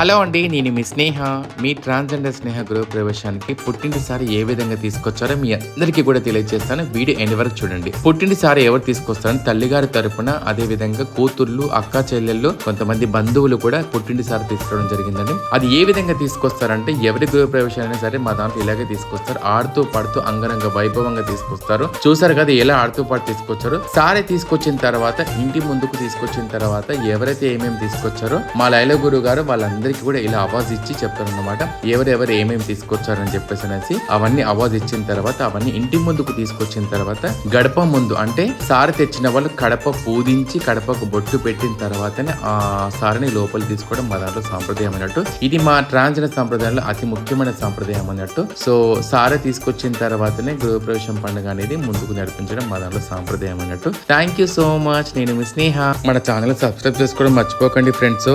Hello అండి, నేను మీ స్నేహ. మీ transgender స్నేహ గృహ ప్రవేశానికి పుట్టింటిసారి ఏ విధంగా తీసుకొచ్చారో మీ అందరికీ కూడా తెలియజేస్తాను. వీడియో ఎండ్ వరకు చూడండి. పుట్టింటిసారి ఎవరు తీసుకొస్తారని తల్లిగారి తరపున, అదే విధంగా కూతుర్లు, అక్క చెల్లెళ్ళు, కొంతమంది బంధువులు కూడా పుట్టింటిసారి తీసుకోవడం జరిగిందండి. అది ఏ విధంగా తీసుకొస్తారంటే, ఎవరి గృహ ప్రవేశాలైనా సరే మా దాంట్లో ఇలాగే తీసుకొస్తారు. ఆడుతూ పాడుతూ అంగరంగ వైభవంగా తీసుకొస్తారు. చూసారు కదా ఎలా ఆడుతూ పాటు తీసుకొచ్చారు. సారే తీసుకొచ్చిన తర్వాత, ఇంటి ముందుకు తీసుకొచ్చిన తర్వాత ఎవరైతే ఏమేమి తీసుకొచ్చారో మా లైల గురువు గారు వాళ్ళందరికీ కూడా ఇలా అవాజ్ ఇచ్చి చెప్తారన్నమాట. ఎవరెవరు ఏమేమి తీసుకొచ్చారని చెప్పేసి అనేసి అవన్నీ అవాజ్ ఇచ్చిన తర్వాత, అవన్నీ ఇంటి ముందుకు తీసుకొచ్చిన తర్వాత, గడప ముందు అంటే సారి తెచ్చిన వాళ్ళు కడప పూజించి కడపకు బొట్టు పెట్టిన తర్వాతనే ఆ సారిని లోపలి తీసుకోవడం మా దాంట్లో సాంప్రదాయం అన్నట్టు. ఇది మా ట్రాన్స్జెండర్ సాంప్రదాయంలో అతి ముఖ్యమైన సాంప్రదాయం అన్నట్టు. సో సారి తీసుకొచ్చిన తర్వాతనే గృహప్రవేశం పండుగ అనేది ముందుకు నడిపించడం మా దాంట్లో సాంప్రదాయం అన్నట్టు. Thank you so much. నేను మీ స్నేహ. మన ఛానల్ సబ్స్క్రైబ్ చేసుకోవడం మర్చిపోకండి ఫ్రెండ్స్.